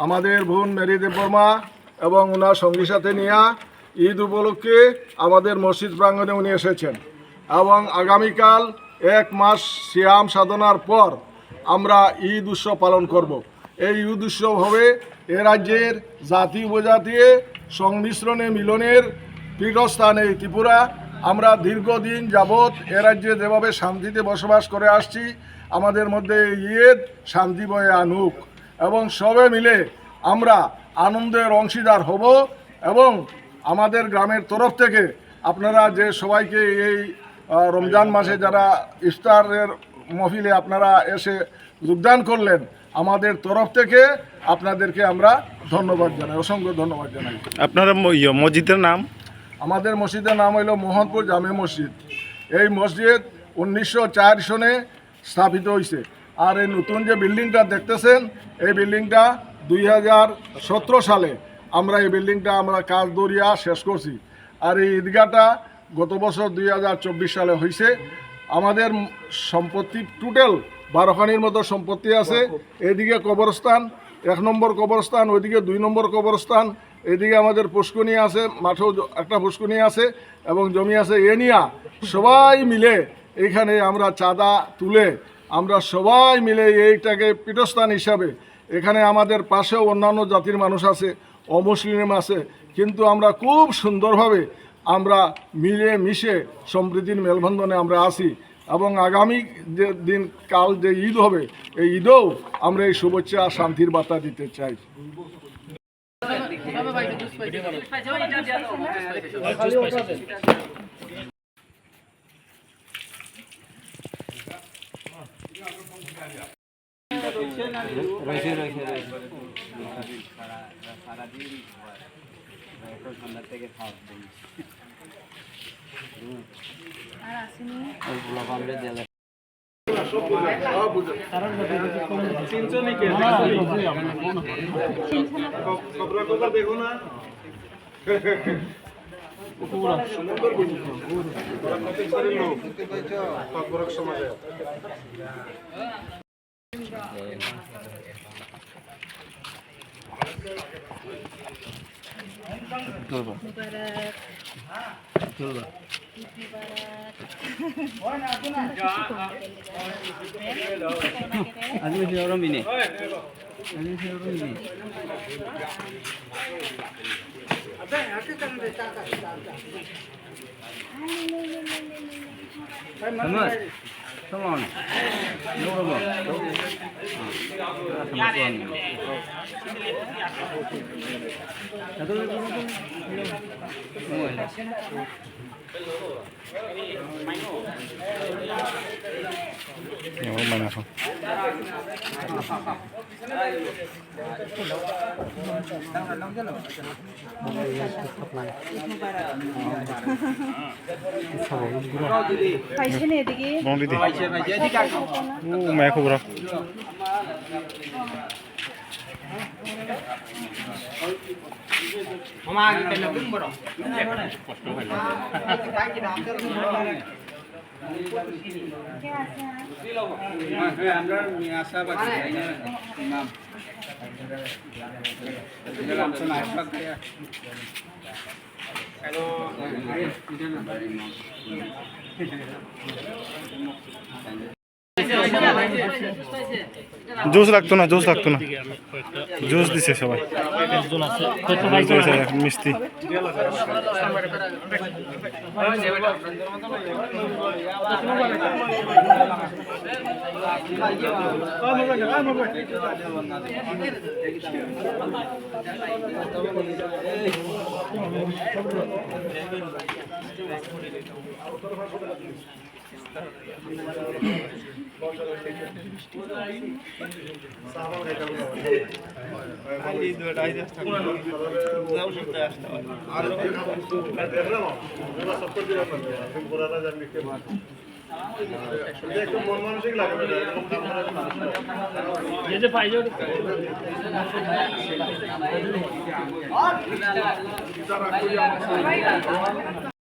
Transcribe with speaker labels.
Speaker 1: আমাদের বোন মেরি দেববর্মা এবং ওনার সঙ্গীর সাথে নিয়ে ঈদ উপলক্ষে আমাদের মসজিদ প্রাঙ্গণে উনি এসেছেন এবং আগামীকাল 1 মাস সিয়াম সাধনার পর আমরা ঈদ উৎসব পালন করব। এই ঈদ উৎসব হবে এ রাজ্যের জাতি উপজাতি সংমিশ্রণে মিলনের পীঠস্থান এই ত্রিপুরা। আমরা দীর্ঘদিন যাবৎ এ রাজ্যে যেভাবে শান্তিতে বসবাস করে আসছি, আমাদের মধ্যে ঈদ শান্তি বয়ে আনুক এবং সবে মিলে আমরা আনন্দের অংশীদার হব। এবং আমাদের গ্রামের তরফ থেকে আপনারা যে সবাইকে এই রমজান মাসে যারা ইফতারের মহফিলে আপনারা এসে যোগদান করলেন, আমাদের তরফ থেকে আপনাদেরকে আমরা ধন্যবাদ জানাই, অসংখ্য ধন্যবাদ জানাই।
Speaker 2: আপনারা মসজিদের নাম?
Speaker 1: আমাদের মসজিদের নাম হইল মোহনপুর জামে মসজিদ। এই মসজিদ 1904 সনে স্থাপিত হয়েছে। আর এই নতুন যে বিল্ডিংটা দেখতেছেন, এই বিল্ডিংটা 2017 সালে আমরা এই বিল্ডিংটা কাজ দরিয়া শেষ করছি। আর এই ঈদগাহটা গত বছর 2024 সালে হয়েছে। আমাদের সম্পত্তি টোটাল 12খানির মতো সম্পত্তি আছে। এদিকে কবরস্থান, 1 নম্বর কবরস্থান, ওইদিকে 2 নম্বর কবরস্থান, এদিকে আমাদের পুষ্করণী আছে, মাঠেও একটা পুষ্করণী আছে এবং জমি আছে। এ নিয়ে সবাই মিলে এইখানে আমরা চাঁদা তুলে আমরা সবাই মিলে এইটাকে পীঠস্থান হিসাবে, এখানে আমাদের পাশেও অন্যান্য জাতির মানুষ আছে, অমুসলিম আছে, কিন্তু আমরা খুব সুন্দরভাবে আমরা মিলে মিশে সম্প্রীতির মেলবন্ধনে আমরা আসি। এবং আগামী যে দিন কাল যে ঈদ হবে, এই ঈদেও আমরা এই শুভেচ্ছা শান্তির বার্তা দিতে চাই। দেখো না সমাজে
Speaker 2: জুস লাগতো না, জুস লাগতো না, জুস দিছে সবাই মিষ্টি। একটু মন মানসিক লাগে।